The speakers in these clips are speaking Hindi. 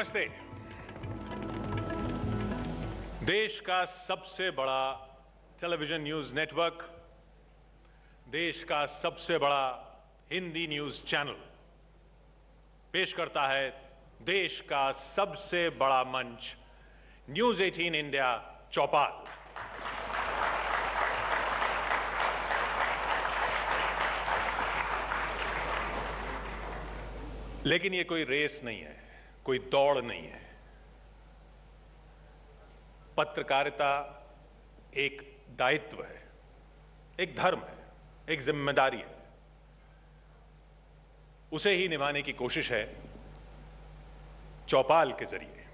नमस्ते। देश का सबसे बड़ा टेलीविजन न्यूज नेटवर्क, देश का सबसे बड़ा हिंदी न्यूज चैनल पेश करता है देश का सबसे बड़ा मंच न्यूज 18 इंडिया चौपाल। लेकिन ये कोई रेस नहीं है, कोई दौड़ नहीं है। पत्रकारिता एक दायित्व है, एक धर्म है, एक जिम्मेदारी है। उसे ही निभाने की कोशिश है चौपाल के जरिए।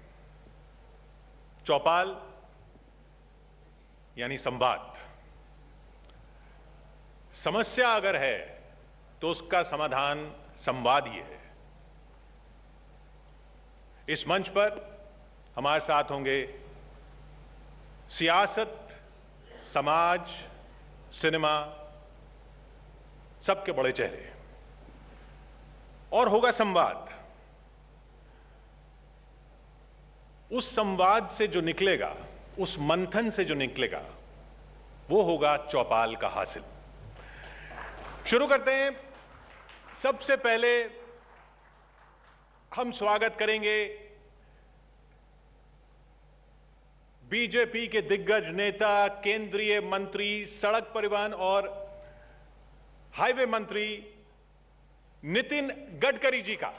चौपाल यानी संवाद। समस्या अगर है तो उसका समाधान संवाद ही है। इस मंच पर हमारे साथ होंगे सियासत, समाज, सिनेमा, सबके बड़े चेहरे, और होगा संवाद। उस संवाद से जो निकलेगा, उस मंथन से जो निकलेगा, वो होगा चौपाल का हासिल। शुरू करते हैं। सबसे पहले हम स्वागत करेंगे बीजेपी के दिग्गज नेता, केंद्रीय मंत्री, सड़क परिवहन और हाईवे मंत्री नितिन गडकरी जी का।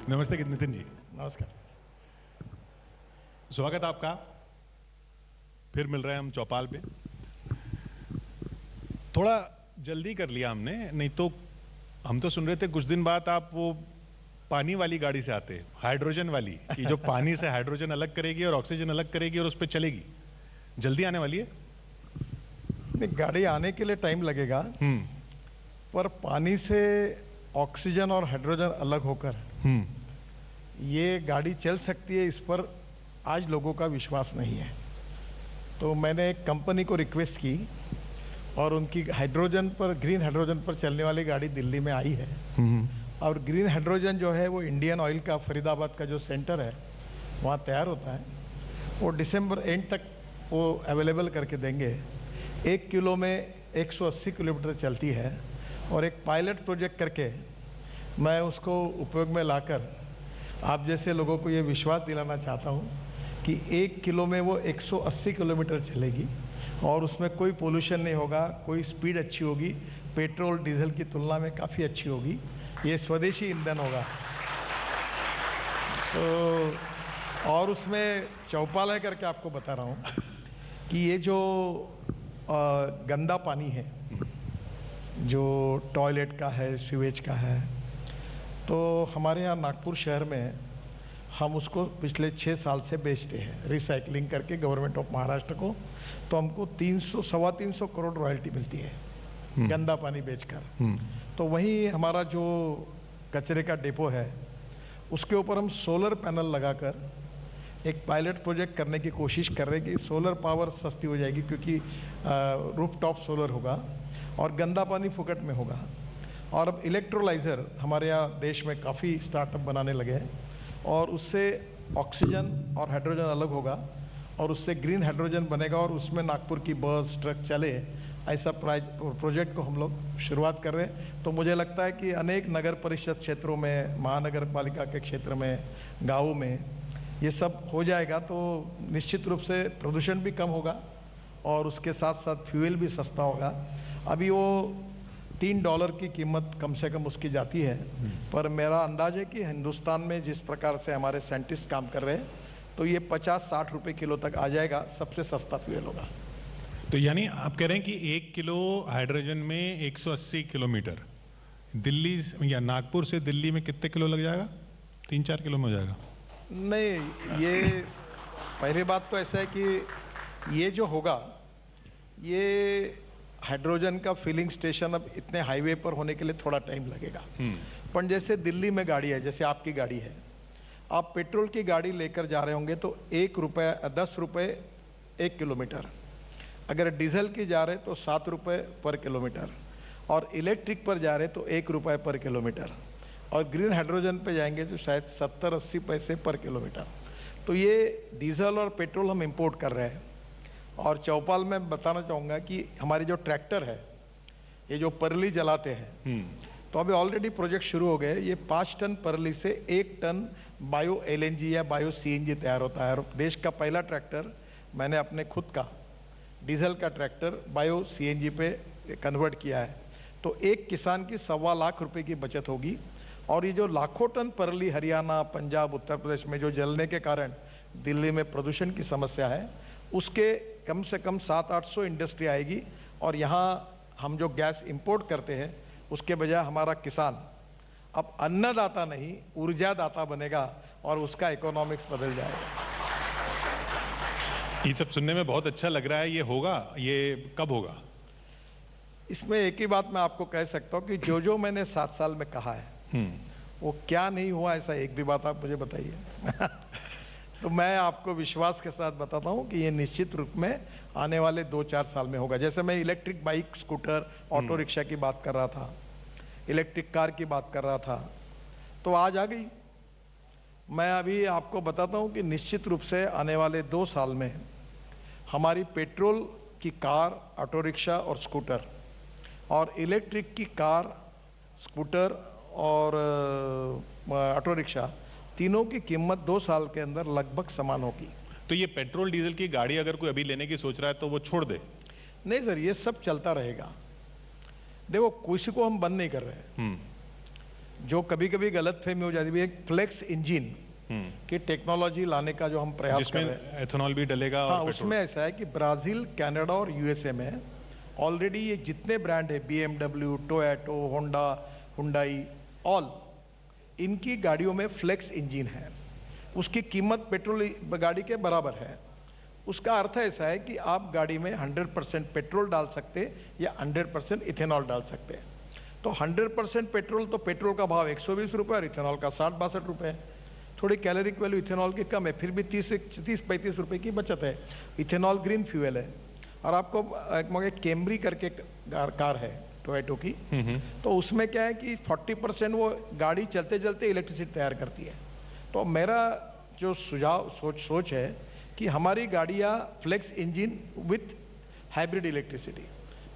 नमस्ते नितिन जी। नमस्कार। स्वागत आपका। फिर मिल रहे हैं हम चौपाल पे। थोड़ा जल्दी कर लिया हमने, नहीं तो हम तो सुन रहे थे कुछ दिन बाद आप वो पानी वाली गाड़ी से आते, हाइड्रोजन वाली, कि जो पानी से हाइड्रोजन अलग करेगी और ऑक्सीजन अलग करेगी और उस पर चलेगी। जल्दी आने वाली है? नहीं, गाड़ी आने के लिए टाइम लगेगा, पर पानी से ऑक्सीजन और हाइड्रोजन अलग होकर ये गाड़ी चल सकती है, इस पर आज लोगों का विश्वास नहीं है। तो मैंने एक कंपनी को रिक्वेस्ट की और उनकी हाइड्रोजन पर, ग्रीन हाइड्रोजन पर चलने वाली गाड़ी दिल्ली में आई है। और ग्रीन हाइड्रोजन जो है वो इंडियन ऑयल का फरीदाबाद का जो सेंटर है वहाँ तैयार होता है। वो दिसंबर एंड तक वो अवेलेबल करके देंगे। 1 किलो में 180 किलोमीटर चलती है। और एक पायलट प्रोजेक्ट करके मैं उसको उपयोग में लाकर आप जैसे लोगों को ये विश्वास दिलाना चाहता हूँ कि 1 किलो में वो 180 किलोमीटर चलेगी और उसमें कोई पोल्यूशन नहीं होगा, कोई स्पीड अच्छी होगी, पेट्रोल डीजल की तुलना में काफ़ी अच्छी होगी। ये स्वदेशी ईंधन होगा। तो और उसमें चौपाल है करके आपको बता रहा हूँ कि ये जो गंदा पानी है, जो टॉयलेट का है, सीवेज का है, तो हमारे यहाँ नागपुर शहर में हम उसको पिछले 6 साल से बेचते हैं रिसाइकलिंग करके गवर्नमेंट ऑफ महाराष्ट्र को। तो हमको 300-325 करोड़ रॉयल्टी मिलती है गंदा पानी बेचकर। तो वहीं हमारा जो कचरे का डिपो है उसके ऊपर हम सोलर पैनल लगाकर एक पायलट प्रोजेक्ट करने की कोशिश कर रहे हैं कि सोलर पावर सस्ती हो जाएगी, क्योंकि रूफ टॉप सोलर होगा और गंदा पानी फुकट में होगा। और अब इलेक्ट्रोलाइज़र हमारे यहाँ देश में काफ़ी स्टार्टअप बनाने लगे हैं और उससे ऑक्सीजन और हाइड्रोजन अलग होगा और उससे ग्रीन हाइड्रोजन बनेगा और उसमें नागपुर की बस ट्रक चले, ऐसा प्रोजेक्ट को हम लोग शुरुआत कर रहे हैं। तो मुझे लगता है कि अनेक नगर परिषद क्षेत्रों में, महानगर पालिका के क्षेत्र में, गाँव में ये सब हो जाएगा तो निश्चित रूप से प्रदूषण भी कम होगा और उसके साथ साथ फ्यूल भी सस्ता होगा। अभी वो $3 की कीमत कम से कम उसकी जाती है, पर मेरा अंदाज है कि हिंदुस्तान में जिस प्रकार से हमारे साइंटिस्ट काम कर रहे हैं तो ये 50-60 रुपए किलो तक आ जाएगा, सबसे सस्ता फ्यूल होगा। तो यानी आप कह रहे हैं कि 1 किलो हाइड्रोजन में 180 किलोमीटर, दिल्ली या नागपुर से दिल्ली में कितने किलो लग जाएगा? 3-4 किलो में हो जाएगा? नहीं, ये पहली बात तो ऐसा है कि ये जो होगा, ये हाइड्रोजन का फिलिंग स्टेशन अब इतने हाईवे पर होने के लिए थोड़ा टाइम लगेगा। पर जैसे दिल्ली में गाड़ी है, जैसे आपकी गाड़ी है, आप पेट्रोल की गाड़ी लेकर जा रहे होंगे तो 10 रुपए 1 किलोमीटर, अगर डीजल की जा रहे तो 7 रुपए पर किलोमीटर, और इलेक्ट्रिक पर जा रहे तो 1 रुपए पर किलोमीटर, और ग्रीन हाइड्रोजन पे जाएंगे तो शायद 70-80 पैसे पर किलोमीटर। तो ये डीजल और पेट्रोल हम इंपोर्ट कर रहे हैं। और चौपाल में बताना चाहूँगा कि हमारे जो ट्रैक्टर है, ये जो परली जलाते हैं, तो अभी ऑलरेडी प्रोजेक्ट शुरू हो गए। ये 5 टन परली से 1 टन बायो एलएनजी या बायो सीएनजी तैयार होता है। और देश का पहला ट्रैक्टर मैंने अपने खुद का डीजल का ट्रैक्टर बायो सीएनजी पे कन्वर्ट किया है। तो एक किसान की 1.25 लाख रुपए की बचत होगी। और ये जो लाखों टन परली हरियाणा, पंजाब, उत्तर प्रदेश में जो जलने के कारण दिल्ली में प्रदूषण की समस्या है, उसके कम से कम 700-800 इंडस्ट्री आएगी। और यहाँ हम जो गैस इंपोर्ट करते हैं, उसके बजाय हमारा किसान अब अन्नदाता नहीं ऊर्जादाता बनेगा और उसका इकोनॉमिक्स बदल जाएगा। ये सब सुनने में बहुत अच्छा लग रहा है। ये होगा, ये कब होगा? इसमें एक ही बात मैं आपको कह सकता हूं कि जो मैंने 7 साल में कहा है वो क्या नहीं हुआ, ऐसा एक भी बात आप मुझे बताइए। तो मैं आपको विश्वास के साथ बताता हूं कि ये निश्चित रूप में आने वाले 2-4 साल में होगा। जैसे मैं electric bike, scooter, auto rickshaw की बात कर रहा था, इलेक्ट्रिक कार की बात कर रहा था, तो आज आ गई। मैं अभी आपको बताता हूं कि निश्चित रूप से आने वाले 2 साल में हमारी पेट्रोल की कार, ऑटो रिक्शा और स्कूटर, और इलेक्ट्रिक की कार, स्कूटर और ऑटो रिक्शा, तीनों की कीमत 2 साल के अंदर लगभग समान होगी। तो ये पेट्रोल डीजल की गाड़ी अगर कोई अभी लेने की सोच रहा है तो वो छोड़ दे? नहीं सर, ये सब चलता रहेगा। देखो, किसी को हम बंद नहीं कर रहे हैं। जो कभी कभी गलत फहमी हो जाती है, एक फ्लेक्स इंजन की टेक्नोलॉजी लाने का जो हम प्रयास कर रहे हैं, एथेनॉल भी डलेगा। हाँ, और उसमें ऐसा है कि ब्राजील, कनाडा और यूएसए में ऑलरेडी ये जितने ब्रांड है, BMW, Toyota, Honda, Hyundai, all, इनकी गाड़ियों में फ्लेक्स इंजन है। उसकी कीमत पेट्रोल गाड़ी के बराबर है। उसका अर्थ ऐसा है कि आप गाड़ी में 100% पेट्रोल डाल सकते या 100% इथेनॉल डाल सकते हैं। तो 100% पेट्रोल, तो पेट्रोल का भाव 120 रुपये और इथेनॉल का 60-62 रुपये है। थोड़ी कैलोरिक वैल्यू इथेनॉल की कम है, फिर भी 30-35 रुपये की बचत है। इथेनॉल ग्रीन फ्यूल है। और आपको एक कैमरी करके कार है टोयोटो की, तो उसमें क्या है कि 40% वो गाड़ी चलते चलते इलेक्ट्रिसिटी तैयार करती है। तो मेरा जो सुझाव सोच है कि हमारी गाड़ियाँ flex engine with hybrid electricity,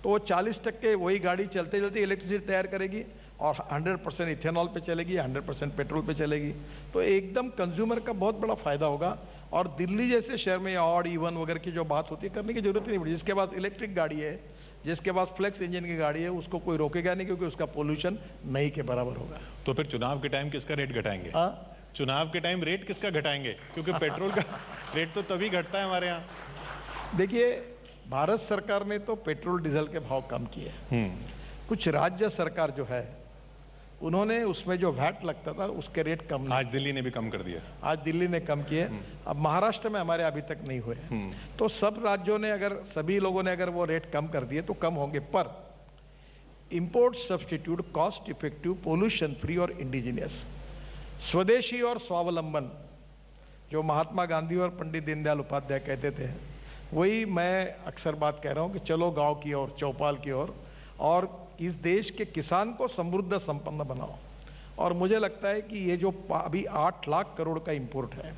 तो वो 40% वही गाड़ी चलते चलते इलेक्ट्रिसिटी तैयार करेगी और 100% इथेनॉल पे चलेगी, 100% पेट्रोल पे चलेगी। तो एकदम कंज्यूमर का बहुत बड़ा फायदा होगा। और दिल्ली जैसे शहर में ऑड इवन वगैरह की जो बात होती है, करने की जरूरत नहीं पड़ी। जिसके पास इलेक्ट्रिक गाड़ी है, जिसके पास फ्लेक्स इंजन की गाड़ी है, उसको कोई रोकेगा नहीं, क्योंकि उसका पोल्यूशन नहीं के बराबर होगा। तो फिर चुनाव के टाइम किसका रेट घटाएंगे? चुनाव के टाइम रेट किसका घटाएंगे? क्योंकि पेट्रोल का रेट तो तभी घटता है हमारे यहाँ। देखिए, भारत सरकार ने तो पेट्रोल डीजल के भाव कम किए। कुछ राज्य सरकार जो है, उन्होंने उसमें जो वैट लगता था उसके रेट कम नहीं। आज दिल्ली ने भी कम कर दिया। आज दिल्ली ने कम किए। अब महाराष्ट्र में हमारे अभी तक नहीं हुए। तो सब राज्यों ने अगर, सभी लोगों ने अगर वो रेट कम कर दिए तो कम होंगे। पर import substitute, cost effective, pollution free और इंडिजिनियस, स्वदेशी और स्वावलंबन, जो महात्मा गांधी और पंडित दीनदयाल उपाध्याय कहते थे, वही मैं अक्सर बात कह रहा हूं कि चलो गांव की ओर, चौपाल की ओर, और इस देश के किसान को समृद्ध संपन्न बनाओ। और मुझे लगता है कि ये जो अभी 8 लाख करोड़ का इंपोर्ट है,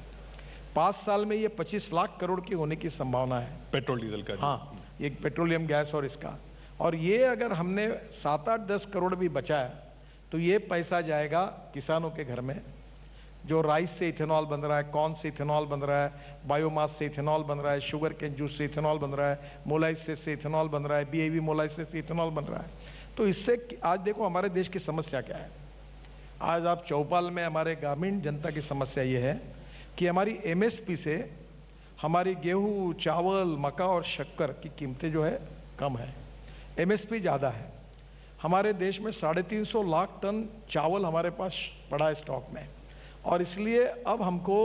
5 साल में ये 25 लाख करोड़ की होने की संभावना है, पेट्रोल डीजल का। हाँ, ये पेट्रोलियम गैस और इसका। और ये अगर हमने 7-8-10 करोड़ भी बचाया तो ये पैसा जाएगा किसानों के घर में। जो राइस से इथेनॉल बन रहा है, कॉर्न से इथेनॉल बन रहा है, बायोमास से इथेनॉल बन रहा है, शुगर केन जूस से इथेनॉल बन रहा है, मोलाइसिस से इथेनॉल बन रहा है, बीएवी मोलाइसिस से इथेनॉल बन रहा है। तो इससे आज देखो हमारे देश की समस्या क्या है। आज आप चौपाल में हमारे ग्रामीण जनता की समस्या ये है कि हमारी एमएसपी से हमारी गेहूं, चावल, मक्का और शक्कर की कीमतें जो है कम है, एमएसपी ज़्यादा है। हमारे देश में 350 लाख टन चावल हमारे पास पड़ा है स्टॉक में, और इसलिए अब हमको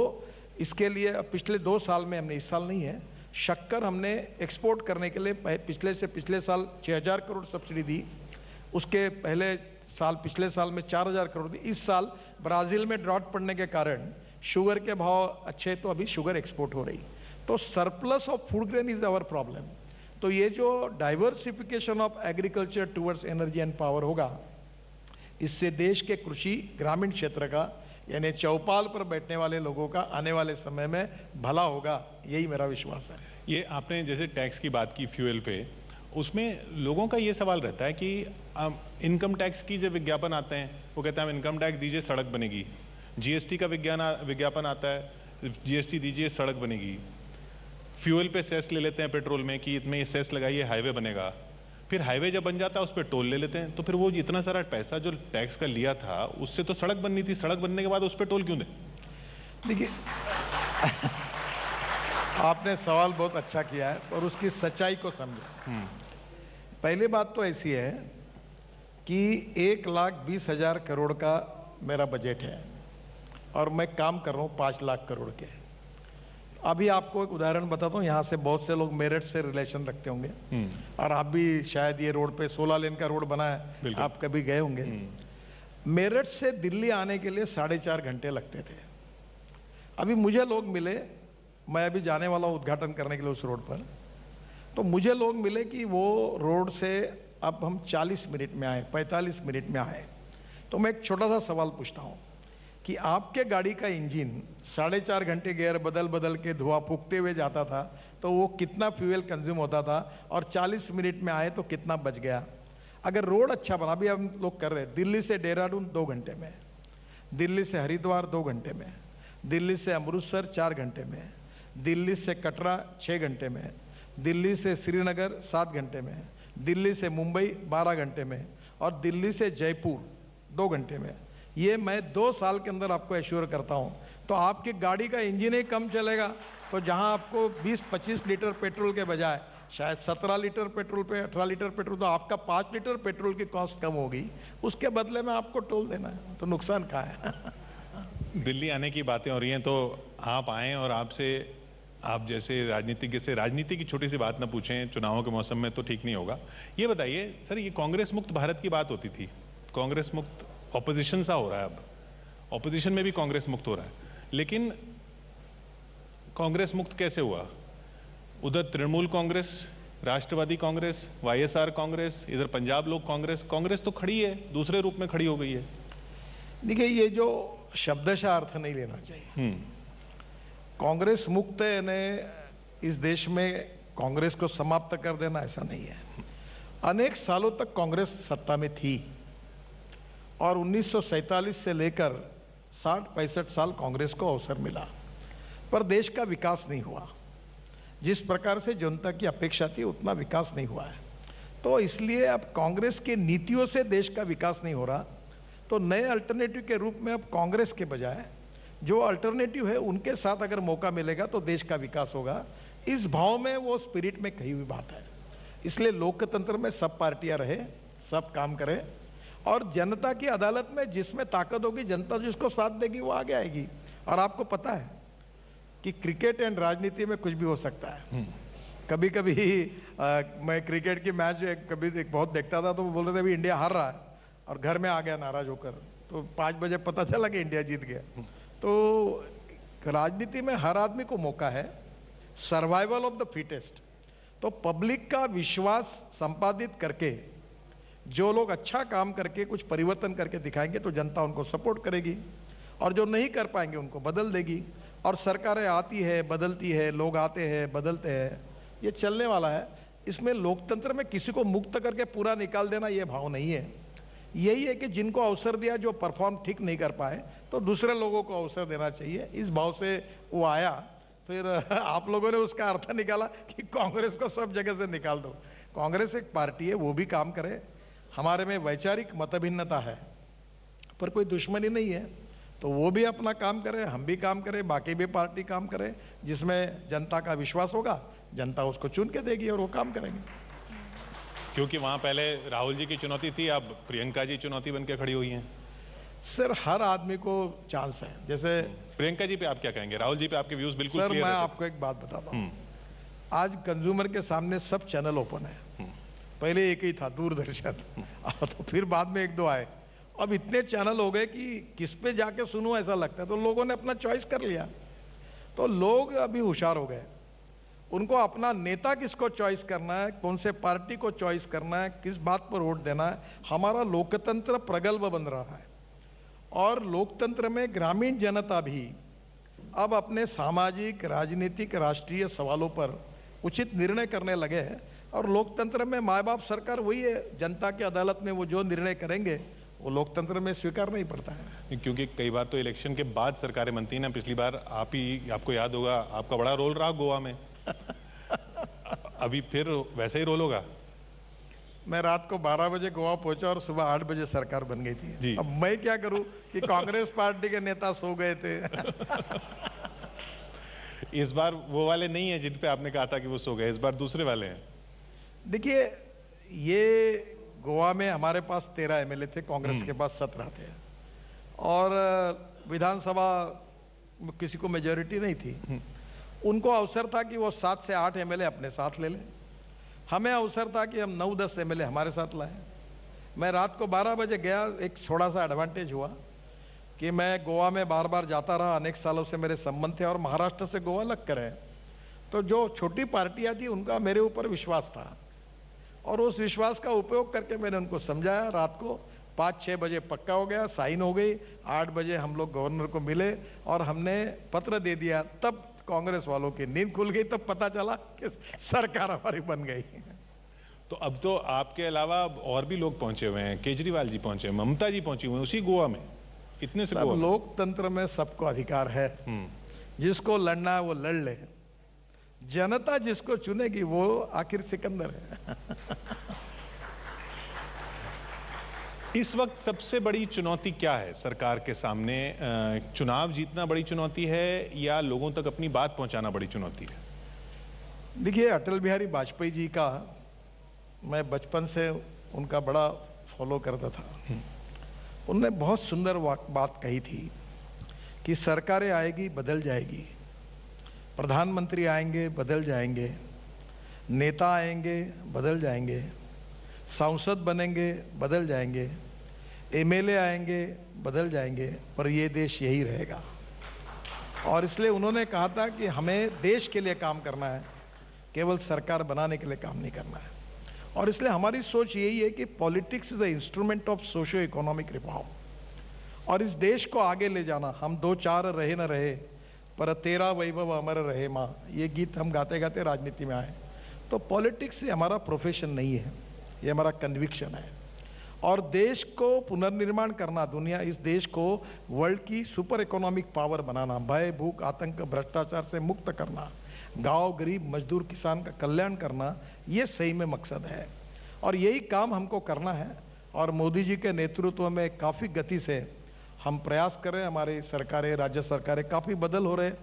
इसके लिए पिछले 2 साल में, हमने इस साल नहीं है, शक्कर हमने एक्सपोर्ट करने के लिए पिछले साल 6000 करोड़ सब्सिडी दी, उसके पहले साल पिछले साल में 4000 करोड़ दी। इस साल ब्राजील में ड्रॉट पड़ने के कारण शुगर के भाव अच्छे, तो अभी शुगर एक्सपोर्ट हो रही। तो surplus of food grain is our problem. तो ये जो diversification of agriculture towards energy and power होगा, इससे देश के कृषि ग्रामीण क्षेत्र का, यानी चौपाल पर बैठने वाले लोगों का आने वाले समय में भला होगा, यही मेरा विश्वास है। ये आपने जैसे टैक्स की बात की फ्यूल पे, उसमें लोगों का ये सवाल रहता है कि इनकम टैक्स की जब विज्ञापन आते हैं, वो कहते हैं हम इनकम टैक्स दीजिए सड़क बनेगी। जीएसटी का विज्ञापन आता है, जीएसटी दीजिए सड़क बनेगी। फ्यूल पे सेस ले लेते हैं पेट्रोल में कि इतने सेस लगाइए हाईवे बनेगा। फिर हाईवे जब बन जाता है उस पर टोल ले लेते हैं। तो फिर वो इतना सारा पैसा जो टैक्स का लिया था उससे तो सड़क बननी थी, सड़क बनने के बाद उस पर टोल क्यों दें? देखिए आपने सवाल बहुत अच्छा किया है और उसकी सच्चाई को समझो। पहली बात तो ऐसी है कि 1,20,000 करोड़ का मेरा बजट है और मैं काम कर रहा हूं 5 लाख करोड़ के। अभी आपको एक उदाहरण बताता हूं, यहां से बहुत से लोग मेरठ से रिलेशन रखते होंगे और आप भी शायद ये रोड पे 16 लेन का रोड बना है, आप कभी गए होंगे। मेरठ से दिल्ली आने के लिए 4.5 घंटे लगते थे। अभी मुझे लोग मिले, मैं अभी जाने वाला हूं उद्घाटन करने के लिए उस रोड पर, तो मुझे लोग मिले कि वो रोड से अब हम 40 मिनट में आए, 45 मिनट में आए। तो मैं एक छोटा सा सवाल पूछता हूं कि आपके गाड़ी का इंजन 4.5 घंटे गियर बदल बदल के धुआं फूकते हुए जाता था तो वो कितना फ्यूल कंज्यूम होता था, और 40 मिनट में आए तो कितना बच गया। अगर रोड अच्छा बना, अभी हम लोग कर रहे हैं, दिल्ली से देहरादून 2 घंटे में, दिल्ली से हरिद्वार 2 घंटे में, दिल्ली से अमृतसर 4 घंटे में, दिल्ली से कटरा 6 घंटे में, दिल्ली से श्रीनगर 7 घंटे में, दिल्ली से मुंबई 12 घंटे में, और दिल्ली से जयपुर 2 घंटे में। ये मैं 2 साल के अंदर आपको एश्योर करता हूं। तो आपकी गाड़ी का इंजन ही कम चलेगा, तो जहां आपको 20-25 लीटर पेट्रोल के बजाय शायद 17 लीटर पेट्रोल पे 18 लीटर पेट्रोल, तो आपका 5 लीटर पेट्रोल की कॉस्ट कम होगी, उसके बदले में आपको टोल देना है, तो नुकसान कहाँ है? दिल्ली आने की बातें हो रही हैं, तो आप आए और आपसे, आप जैसे राजनीतिज्ञ से राजनीति की छोटी सी बात ना पूछें चुनावों के मौसम में, तो ठीक नहीं होगा। ये बताइए सर, ये कांग्रेस मुक्त भारत की बात होती थी, कांग्रेस मुक्त ऑपोजिशन सा हो रहा है, अब ऑपोजिशन में भी कांग्रेस मुक्त हो रहा है, लेकिन कांग्रेस मुक्त कैसे हुआ? उधर तृणमूल कांग्रेस, राष्ट्रवादी कांग्रेस, वाईएसआर कांग्रेस, इधर पंजाब लोक कांग्रेस, कांग्रेस तो खड़ी है, दूसरे रूप में खड़ी हो गई है। देखिए, ये जो शब्दशः अर्थ नहीं लेना चाहिए। कांग्रेस मुक्त है यानी इस देश में कांग्रेस को समाप्त कर देना, ऐसा नहीं है। अनेक सालों तक कांग्रेस सत्ता में थी और 1947 से लेकर 60-65 साल कांग्रेस को अवसर मिला, पर देश का विकास नहीं हुआ। जिस प्रकार से जनता की अपेक्षा थी उतना विकास नहीं हुआ है। तो इसलिए अब कांग्रेस की नीतियों से देश का विकास नहीं हो रहा, तो नए अल्टरनेटिव के रूप में अब कांग्रेस के बजाय जो अल्टरनेटिव है उनके साथ अगर मौका मिलेगा तो देश का विकास होगा। इस भाव में, वो स्पिरिट में कही हुई बात है। इसलिए लोकतंत्र में सब पार्टियां रहे, सब काम करें, और जनता की अदालत में जिसमें ताकत होगी, जनता जिसको साथ देगी वो आगे आएगी। और आपको पता है कि क्रिकेट एंड राजनीति में कुछ भी हो सकता है। कभी कभी मैं क्रिकेट की मैच कभी बहुत देखता था, तो वो बोल रहे थे अभी इंडिया हार रहा है, और घर में आ गया नाराज होकर, तो 5 बजे पता चला कि इंडिया जीत गया। तो राजनीति में हर आदमी को मौका है, सर्वाइवल ऑफ द फिटेस्ट। तो पब्लिक का विश्वास संपादित करके जो लोग अच्छा काम करके कुछ परिवर्तन करके दिखाएंगे तो जनता उनको सपोर्ट करेगी, और जो नहीं कर पाएंगे उनको बदल देगी। और सरकारें आती है, बदलती है, लोग आते हैं, बदलते हैं, ये चलने वाला है। इसमें लोकतंत्र में किसी को मुक्त करके पूरा निकाल देना ये भाव नहीं है। यही है कि जिनको अवसर दिया, जो परफॉर्म ठीक नहीं कर पाए, तो दूसरे लोगों को अवसर देना चाहिए। इस भाव से वो आया। फिर आप लोगों ने उसका अर्थ निकाला कि कांग्रेस को सब जगह से निकाल दो। कांग्रेस एक पार्टी है, वो भी काम करे। हमारे में वैचारिक मतभिन्नता है, पर कोई दुश्मनी नहीं है, तो वो भी अपना काम करे, हम भी काम करें, बाकी भी पार्टी काम करे। जिसमें जनता का विश्वास होगा, जनता उसको चुन के देगी और वो काम करेंगे। क्योंकि वहां पहले राहुल जी की चुनौती थी, अब प्रियंका जी चुनौती बन के खड़ी हुई हैं। सर हर आदमी को चांस है। जैसे प्रियंका जी पे आप क्या कहेंगे? राहुल जी पे आपके व्यूज बिल्कुल सर क्लियर मैं है। आपको एक बात बताता हूं, आज कंज्यूमर के सामने सब चैनल ओपन है। पहले एक ही था, दूरदर्शन, तो फिर बाद में एक दो आए, अब इतने चैनल हो गए कि किस पे जाके सुनूं ऐसा लगता है। तो लोगों ने अपना चॉइस कर लिया। तो लोग अभी होशियार हो गए, उनको अपना नेता किसको चॉइस करना है, कौन से पार्टी को चॉइस करना है, किस बात पर वोट देना है। हमारा लोकतंत्र प्रगल्भ बन रहा है और लोकतंत्र में ग्रामीण जनता भी अब अपने सामाजिक, राजनीतिक, राष्ट्रीय सवालों पर उचित निर्णय करने लगे हैं। और लोकतंत्र में माँ बाप सरकार वही है, जनता की अदालत में वो जो निर्णय करेंगे वो लोकतंत्र में स्वीकार नहीं पड़ता है। क्योंकि कई बार तो इलेक्शन के बाद सरकारें बनती हैं ना। पिछली बार आपको याद होगा, आपका बड़ा रोल रहा गोवा में। अभी फिर वैसा ही रोल होगा। मैं रात को 12 बजे गोवा पहुंचा और सुबह 8 बजे सरकार बन गई थी जी। अब मैं क्या करूं कि कांग्रेस पार्टी के नेता सो गए थे। इस बार वो वाले नहीं है जिन पे आपने कहा था कि वो सो गए, इस बार दूसरे वाले हैं। देखिए, ये गोवा में हमारे पास 13 एमएलए थे, कांग्रेस के पास 17 थे और विधानसभा किसी को मेजॉरिटी नहीं थी। उनको अवसर था कि वो 7 से 8 एमएलए अपने साथ ले लें। हमें अवसर था कि हम 9-10 एमएलए हमारे साथ लाएं। मैं रात को 12 बजे गया। एक थोड़ा सा एडवांटेज हुआ कि मैं गोवा में बार बार जाता रहा, अनेक सालों से मेरे संबंध थे और महाराष्ट्र से गोवा लग कर है। तो जो छोटी पार्टियां थी उनका मेरे ऊपर विश्वास था और उस विश्वास का उपयोग करके मैंने उनको समझाया। रात को 5-6 बजे पक्का हो गया, साइन हो गई। 8 बजे हम लोग गवर्नर को मिले और हमने पत्र दे दिया। तब कांग्रेस वालों की नींद खुल गई, तब पता चला कि सरकार हमारी बन गई। तो अब तो आपके अलावा और भी लोग पहुंचे हुए हैं। केजरीवाल जी पहुंचे, ममता जी पहुंची हुई उसी गोवा में। इतने से गोवा में। लोकतंत्र में सबको अधिकार है, जिसको लड़ना है वो लड़ ले। जनता जिसको चुनेगी वो आखिर सिकंदर है। इस वक्त सबसे बड़ी चुनौती क्या है सरकार के सामने? चुनाव जीतना बड़ी चुनौती है या लोगों तक अपनी बात पहुंचाना बड़ी चुनौती है? देखिए, अटल बिहारी वाजपेयी जी का मैं बचपन से उनका बड़ा फॉलो करता था। उन्होंने बहुत सुंदर बात कही थी कि सरकारें आएगी बदल जाएगी, प्रधानमंत्री आएंगे बदल जाएंगे, नेता आएंगे बदल जाएंगे, सांसद बनेंगे बदल जाएंगे, एमएलए आएंगे बदल जाएंगे, पर ये देश यही रहेगा। और इसलिए उन्होंने कहा था कि हमें देश के लिए काम करना है, केवल सरकार बनाने के लिए काम नहीं करना है। और इसलिए हमारी सोच यही है कि politics is the instrument of socio economic reform. और इस देश को आगे ले जाना, हम 2-4 रहे न रहे पर तेरा वैभव अमर रहे मां, ये गीत हम गाते गाते राजनीति में आए। तो पॉलिटिक्स ये हमारा प्रोफेशन नहीं है, ये हमारा कन्विक्शन है। और देश को पुनर्निर्माण करना, दुनिया इस देश को वर्ल्ड की सुपर इकोनॉमिक पावर बनाना, भय भूख आतंक भ्रष्टाचार से मुक्त करना, गांव गरीब मजदूर किसान का कल्याण करना, ये सही में मकसद है और यही काम हमको करना है। और मोदी जी के नेतृत्व में काफी गति से हम प्रयास कर रहे हैं। हमारी सरकारें, राज्य सरकारें काफी बदल हो रहे हैं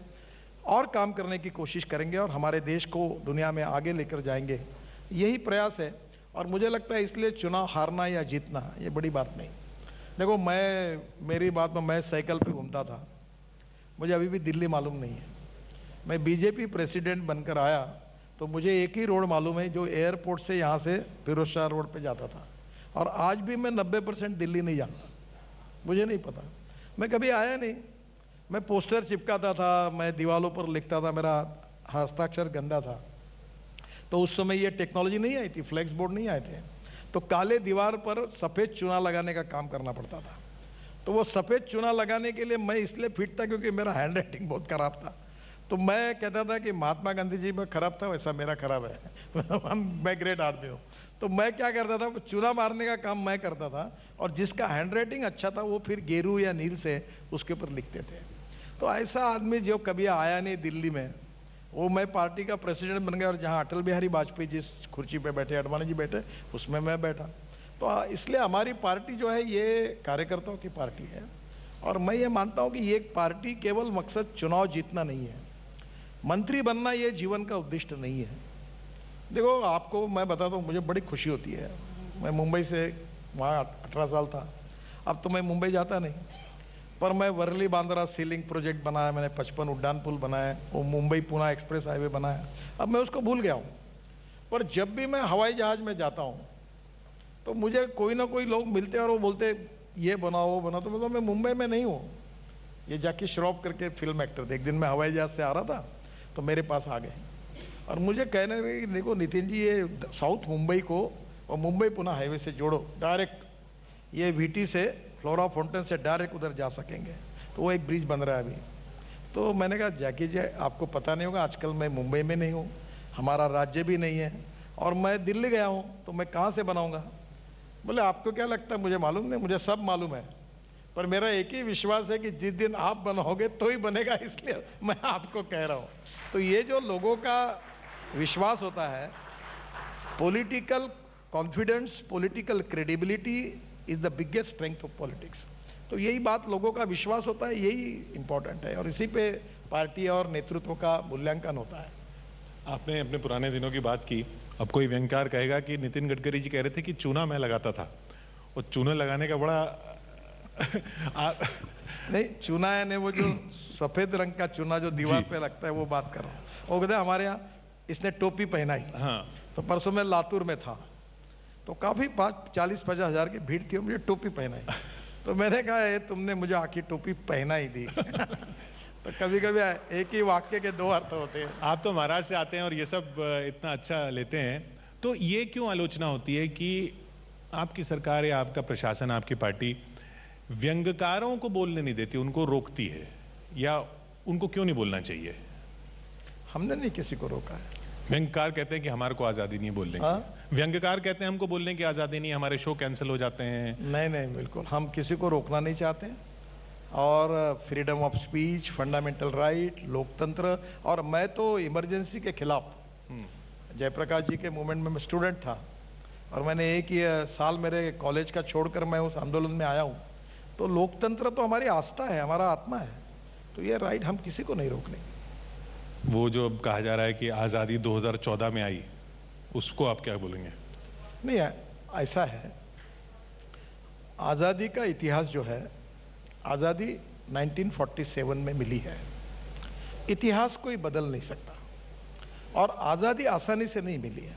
और काम करने की कोशिश करेंगे और हमारे देश को दुनिया में आगे लेकर जाएंगे, यही प्रयास है। और मुझे लगता है इसलिए चुनाव हारना या जीतना ये बड़ी बात नहीं। देखो, मेरी बात में, मैं साइकिल पे घूमता था, मुझे अभी भी दिल्ली मालूम नहीं है। मैं बीजेपी प्रेसिडेंट बनकर आया तो मुझे एक ही रोड मालूम है जो एयरपोर्ट से यहाँ से फिरोज शाह रोड पे जाता था, और आज भी मैं 90% दिल्ली नहीं जानता, मुझे नहीं पता, मैं कभी आया नहीं। मैं पोस्टर चिपकाता था, मैं दीवालों पर लिखता था, मेरा हस्ताक्षर गंदा था। तो उस समय ये टेक्नोलॉजी नहीं आई थी, फ्लेक्स बोर्ड नहीं आए थे, तो काले दीवार पर सफेद चूना लगाने का काम करना पड़ता था। तो वो सफेद चूना लगाने के लिए मैं इसलिए फिट था क्योंकि मेरा हैंड राइटिंग बहुत खराब था। तो मैं कहता था कि महात्मा गांधी जी में खराब था वैसा मेरा खराब है। मैं ग्रेट आदमी हूँ। तो मैं क्या करता था, चूना मारने का काम मैं करता था और जिसका हैंड राइटिंग अच्छा था वो फिर गेरू या नील से उसके ऊपर लिखते थे। तो ऐसा आदमी जो कभी आया नहीं दिल्ली में, वो मैं पार्टी का प्रेसिडेंट बन गया और जहां अटल बिहारी वाजपेयी जिस कुर्सी पे बैठे, अडवाणी जी बैठे, उसमें मैं बैठा। तो इसलिए हमारी पार्टी जो है ये कार्यकर्ताओं की पार्टी है और मैं ये मानता हूं कि ये पार्टी केवल मकसद चुनाव जीतना नहीं है, मंत्री बनना ये जीवन का उद्दिष्ट नहीं है। देखो, आपको मैं बताता हूँ, मुझे बड़ी खुशी होती है। मैं मुंबई से वहाँ 18 साल था, अब तो मैं मुंबई जाता नहीं, पर मैं वर्ली बांद्रा सीलिंग प्रोजेक्ट बनाया, मैंने 55 उड्डान पुल बनाया, वो मुंबई पुणे एक्सप्रेस हाईवे बनाया, अब मैं उसको भूल गया हूँ। पर जब भी मैं हवाई जहाज में जाता हूँ तो मुझे कोई ना कोई लोग मिलते हैं और वो बोलते ये बनाओ वो बनाओ, तो मतलब मैं मुंबई में नहीं हूँ। ये जैकी श्रॉफ करके फिल्म एक्टर थे, एक दिन मैं हवाई जहाज से आ रहा था तो मेरे पास आ गए और मुझे कहने लगे कि देखो नितिन जी, ये साउथ मुंबई को और मुंबई पुणे हाईवे से जोड़ो, डायरेक्ट ये वीटी से फ्लोरा फाउंटेन से डायरेक्ट उधर जा सकेंगे, तो वो एक ब्रिज बन रहा है अभी। तो मैंने कहा जैकी जी, आपको पता नहीं होगा, आजकल मैं मुंबई में नहीं हूँ, हमारा राज्य भी नहीं है और मैं दिल्ली गया हूँ, तो मैं कहाँ से बनाऊंगा? बोले आपको क्या लगता है, मुझे मालूम नहीं, मुझे सब मालूम है, पर मेरा एक ही विश्वास है कि जिस दिन आप बनाओगे तो ही बनेगा, इसलिए मैं आपको कह रहा हूँ। तो ये जो लोगों का विश्वास होता है, political confidence, political credibility is the biggest strength of politics. तो यही बात, लोगों का विश्वास होता है, यही इंपॉर्टेंट है और इसी पे पार्टी और नेतृत्व का मूल्यांकन होता है। आपने अपने पुराने दिनों की बात की, अब कोई व्यंग्यकार कहेगा कि नितिन गडकरी जी कह रहे थे कि चूना मैं लगाता था, और चूना लगाने का बड़ा नहीं, चूना है नहीं, वो जो सफेद रंग का चूना जो दीवार पे लगता है वो बात कर रहा हूँ। वो कहते हैं हमारे यहाँ इसने टोपी पहनाई। हाँ, तो परसों मैं लातूर में था, तो काफी 40-50 हजार की भीड़ थी और मुझे टोपी पहनाई। तो मैंने कहा ये तुमने मुझे आखिर टोपी पहना ही दी। तो कभी कभी एक ही वाक्य के दो अर्थ होते हैं। आप तो महाराष्ट्र से आते हैं और ये सब इतना अच्छा लेते हैं, तो ये क्यों आलोचना होती है कि आपकी सरकार या आपका प्रशासन, आपकी पार्टी व्यंग्यकारों को बोलने नहीं देती, उनको रोकती है, या उनको क्यों नहीं बोलना चाहिए? हमने नहीं किसी को रोका है। व्यंग्यकार कहते हैं कि हमारे को आजादी नहीं बोलने की, व्यंग्यकार कहते हैं हमको बोलने की आजादी नहीं, हमारे शो कैंसिल हो जाते हैं। नहीं नहीं, बिल्कुल हम किसी को रोकना नहीं चाहते, और freedom of speech, fundamental right, लोकतंत्र, और मैं तो इमरजेंसी के खिलाफ, जयप्रकाश जी के मूवमेंट में मैं स्टूडेंट था और मैंने एक ही साल मेरे कॉलेज का छोड़कर मैं उस आंदोलन में आया हूं। तो लोकतंत्र तो हमारी आस्था है, हमारा आत्मा है, तो ये राइट हम किसी को नहीं रोकने। वो जो अब कहा जा रहा है कि आजादी 2014 में आई, उसको आप क्या बोलेंगे? नहीं, ऐसा है, आजादी का इतिहास जो है, आजादी 1947 में मिली है, इतिहास कोई बदल नहीं सकता, और आजादी आसानी से नहीं मिली है।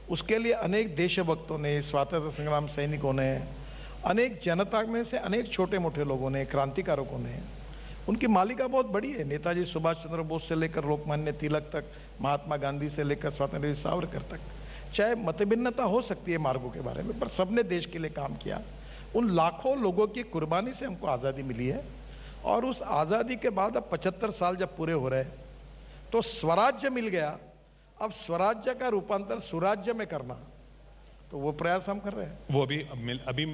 उसके लिए अनेक देशभक्तों ने, स्वतंत्रता संग्राम सैनिकों ने, अनेक जनता में से अनेक छोटे मोटे लोगों ने, क्रांतिकारकों ने, उनकी मालिका बहुत बड़ी है। नेताजी सुभाष चंद्र बोस से लेकर लोकमान्य तिलक तक, महात्मा गांधी से लेकर स्वतंत्र सावरकर तक, चाहे मतभिन्नता हो सकती है मार्गों के बारे में, पर सबने देश के लिए काम किया। उन लाखों लोगों की कुर्बानी से हमको आजादी मिली है, और उस आजादी के बाद अब 75 साल जब पूरे हो रहे हैं, तो स्वराज्य मिल गया। अब स्वराज्य का रूपांतर सुराज्य में करना, तो वो प्रयास हम कर रहे हैं। वो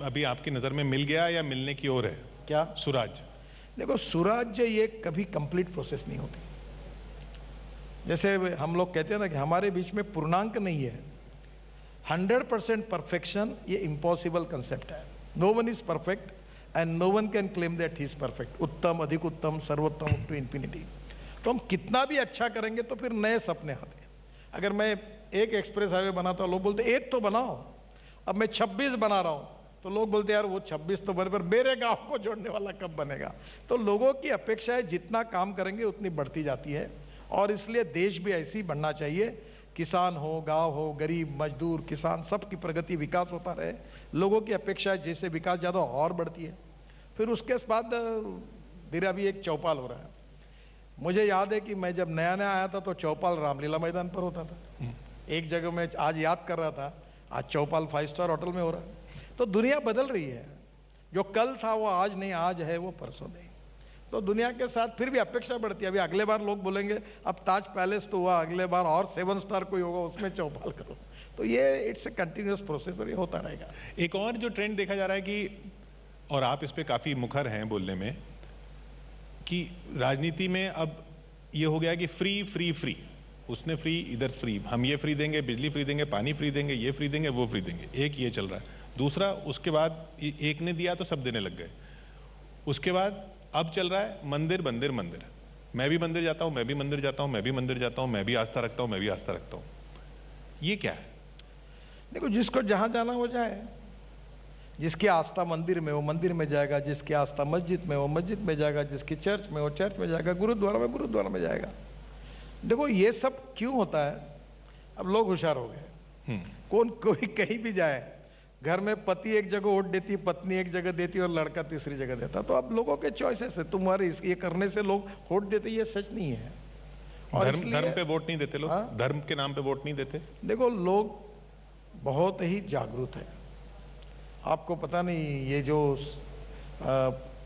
अभी आपकी नजर में मिल गया या मिलने की ओर है? क्या सुराज्य? देखो, सुराज्य ये कभी कंप्लीट प्रोसेस नहीं होती। जैसे हम लोग कहते हैं ना कि हमारे बीच में पूर्णांक नहीं है, 100% परफेक्शन ये इम्पॉसिबल कंसेप्ट है। No one is perfect and no one can claim that he is perfect. उत्तम, अधिक उत्तम, सर्वोत्तम टू इंफिनिटी। तो हम कितना भी अच्छा करेंगे तो फिर नए सपने आते हैं। अगर मैं एक एक्सप्रेस हाईवे बनाता हूं, लोग बोलते एक तो बनाओ, अब मैं 26 बना रहा हूं, तो लोग बोलते यार वो 26 तो बने, पर मेरे गांव को जोड़ने वाला कब बनेगा? तो लोगों की अपेक्षाएं जितना काम करेंगे उतनी बढ़ती जाती है, और इसलिए देश भी ऐसे ही बढ़ना चाहिए। किसान हो, गांव हो, गरीब, मजदूर, किसान, सबकी प्रगति, विकास होता रहे। लोगों की अपेक्षा जैसे विकास ज्यादा और बढ़ती है। फिर उसके बाद धीरे अभी एक चौपाल हो रहा है। मुझे याद है कि मैं जब नया नया आया था तो चौपाल रामलीला मैदान पर होता था। एक जगह मैं आज याद कर रहा था, आज चौपाल 5 स्टार होटल में हो रहा है। तो दुनिया बदल रही है, जो कल था वो आज नहीं, आज है वो परसों नहीं। तो दुनिया के साथ फिर भी अपेक्षा बढ़ती है। अभी अगले बार लोग बोलेंगे अब ताज पैलेस तो हुआ, अगले बार और 7 स्टार कोई होगा, उसमें चौपाल करो। तो ये इट्स ए कंटिन्यूअस प्रोसेस और ये होता रहेगा। एक और जो ट्रेंड देखा जा रहा है कि, और आप इस पे काफी मुखर हैं बोलने में, कि राजनीति में अब ये हो गया कि फ्री फ्री फ्री, उसने फ्री, इधर फ्री, हम ये फ्री देंगे, बिजली फ्री देंगे, पानी फ्री देंगे, ये फ्री देंगे, वो फ्री देंगे। एक ये चल रहा है। दूसरा, उसके बाद एक ने दिया तो सब देने लग गए। उसके बाद अब चल रहा है मंदिर मंदिर मंदिर, मैं भी मंदिर जाता हूं, मैं भी मंदिर जाता हूं, मैं भी मंदिर जाता हूं, मैं भी आस्था रखता हूं, मैं भी आस्था रखता हूं। ये क्या है? देखो, जिसको जहां जाना वो जाए। जिसकी आस्था मंदिर में वो मंदिर में जाएगा, जिसकी आस्था मस्जिद में वो मस्जिद में जाएगा, जिसकी चर्च में वो चर्च में जाएगा, गुरुद्वारा में जाएगा। देखो, ये सब क्यों होता है? अब लोग होशियार हो गए। कोई कहीं भी जाए, घर में पति एक जगह वोट देती, पत्नी एक जगह देती और लड़का तीसरी जगह देता। तो अब लोगों के चॉइसेस है, तुम्हारे ये करने से लोग वोट देते, ये सच नहीं है। और धर्म पे वोट नहीं देते लोग। धर्म के नाम पे वोट नहीं देते। देखो, लोग बहुत ही जागरूक है। आपको पता नहीं, ये जो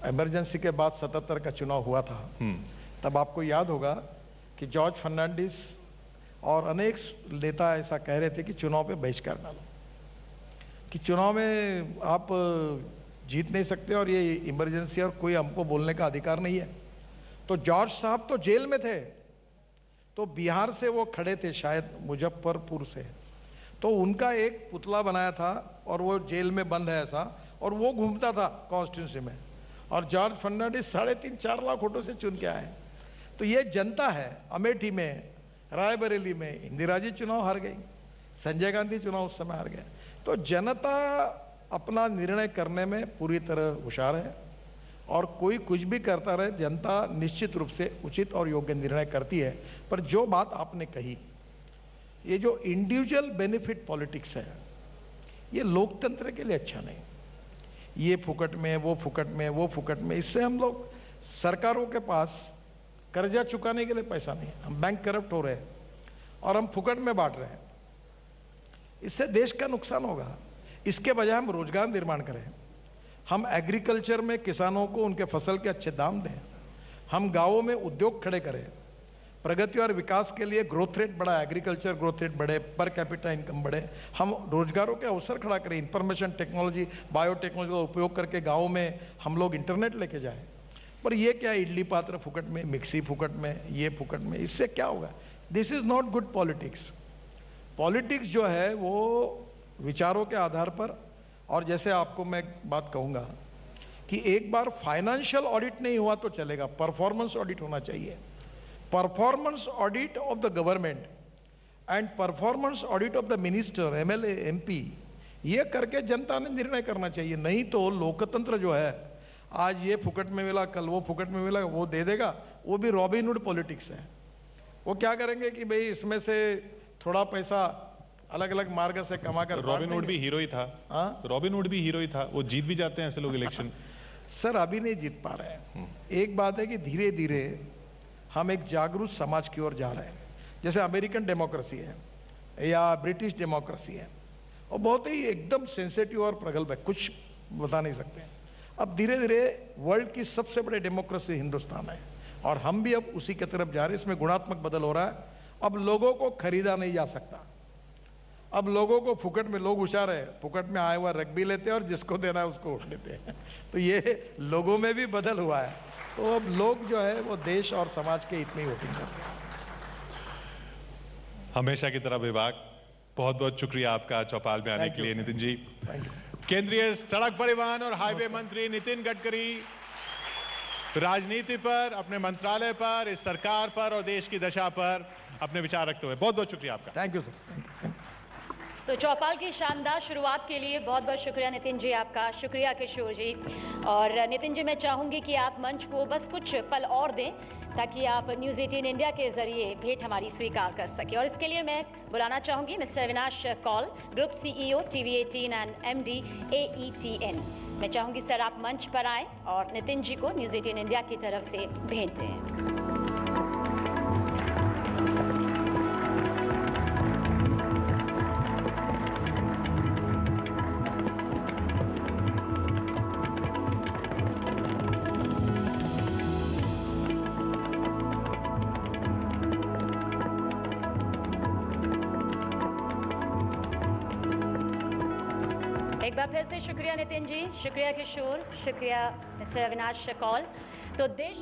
इमरजेंसी के बाद 77 का चुनाव हुआ था, तब आपको याद होगा कि जॉर्ज फर्नांडिस और अनेक नेता ऐसा कह रहे थे कि चुनाव पे बहिष्कार डालो, कि चुनाव में आप जीत नहीं सकते और ये इमरजेंसी और कोई हमको बोलने का अधिकार नहीं है। तो जॉर्ज साहब तो जेल में थे, तो बिहार से वो खड़े थे, शायद मुजफ्फरपुर से, तो उनका एक पुतला बनाया था और वो जेल में बंद है ऐसा, और वो घूमता था कॉन्स्टिट्यूंसी में, और जॉर्ज फर्नांडिस 3.5-4 लाख वोटों से चुन के आए। तो ये जनता है। अमेठी में, रायबरेली में इंदिरा जी चुनाव हार गई, संजय गांधी चुनाव उस समय हार गए। तो जनता अपना निर्णय करने में पूरी तरह होशियार है, और कोई कुछ भी करता रहे, जनता निश्चित रूप से उचित और योग्य निर्णय करती है। पर जो बात आपने कही, ये जो इंडिविजुअल बेनिफिट पॉलिटिक्स है, ये लोकतंत्र के लिए अच्छा नहीं। ये फुकट में, वो फुकट में, वो फुकट में, इससे हम लोग, सरकारों के पास कर्जा चुकाने के लिए पैसा नहीं है, हम बैंक करप्ट हो रहे हैं और हम फुकट में बांट रहे हैं। इससे देश का नुकसान होगा। इसके बजाय हम रोजगार निर्माण करें, हम एग्रीकल्चर में किसानों को उनके फसल के अच्छे दाम दें, हम गांवों में उद्योग खड़े करें, प्रगति और विकास के लिए ग्रोथ रेट बढ़ा, एग्रीकल्चर ग्रोथ रेट बढ़े, पर कैपिटा इनकम बढ़े, हम रोजगारों के अवसर खड़ा करें, इंफॉर्मेशन टेक्नोलॉजी, बायोटेक्नोलॉजी का उपयोग करके गाँव में हम लोग इंटरनेट लेके जाएं। पर ये क्या, इडली पात्र फुकट में, मिक्सी फुकट में, ये फुकट में, इससे क्या होगा? This is not good politics. Politics जो है वो विचारों के आधार पर, और जैसे आपको मैं बात कहूंगा कि एक बार फाइनेंशियल ऑडिट नहीं हुआ तो चलेगा, परफॉर्मेंस ऑडिट होना चाहिए। Performance audit of the government and performance audit of the minister, MLA, MP, ये करके जनता ने निर्णय करना चाहिए। नहीं तो लोकतंत्र जो है, आज ये फुकट में मिला, कल वो फुकट में मिला, वो दे देगा, वो भी रॉबिनहुड पॉलिटिक्स है। वो क्या करेंगे कि भाई इसमें से थोड़ा पैसा अलग अलग मार्ग से कमा कर। रॉबिनहुड भी हीरो ही था। रॉबिनहुड भी हीरो ही था, वो जीत भी जाते हैं ऐसे लोग इलेक्शन। सर, अभी नहीं जीत पा रहे हैं। एक बात है कि धीरे धीरे हम एक जागरूक समाज की ओर जा रहे हैं। जैसे अमेरिकन डेमोक्रेसी है या ब्रिटिश डेमोक्रेसी है, और बहुत ही एकदम सेंसिटिव और प्रगल्भ है, कुछ बता नहीं सकते। अब धीरे धीरे वर्ल्ड की सबसे बड़ी डेमोक्रेसी हिंदुस्तान है, और हम भी अब उसी की तरफ जा रहे हैं। इसमें गुणात्मक बदल हो रहा है। अब लोगों को खरीदा नहीं जा सकता। अब लोगों को फुकट में, लोग होशियार है, फुकट में आए हुआ रख भी लेते हैं और जिसको देना है उसको वोट देते हैं। तो ये लोगों में भी बदल हुआ है। तो अब लोग जो है वो देश और समाज के हित में ही वोटिंग करते हैं। हमेशा की तरह विभाग, बहुत बहुत शुक्रिया आपका चौपाल में आने के लिए नितिन जी। Thank you. केंद्रीय सड़क परिवहन और हाईवे मंत्री नितिन गडकरी राजनीति पर, अपने मंत्रालय पर, इस सरकार पर और देश की दशा पर अपने विचार रखते हुए, बहुत बहुत शुक्रिया आपका। Thank you sir. तो चौपाल की शानदार शुरुआत के लिए बहुत बहुत शुक्रिया नितिन जी आपका। शुक्रिया किशोर जी। और नितिन जी, मैं चाहूंगी कि आप मंच को बस कुछ पल और दें ताकि आप न्यूज़ 18 इंडिया के जरिए भेंट हमारी स्वीकार कर सके। और इसके लिए मैं बुलाना चाहूंगी mister Avinash Kaul, group CEO TV 18 and MD AETN। मैं चाहूंगी सर आप मंच पर आएं और नितिन जी को न्यूज़ 18 इंडिया की तरफ से भेंट दें। एक बार फिर से शुक्रिया नितिन जी, शुक्रिया किशोर, शुक्रिया मिस्टर अविनाश कौल। तो देश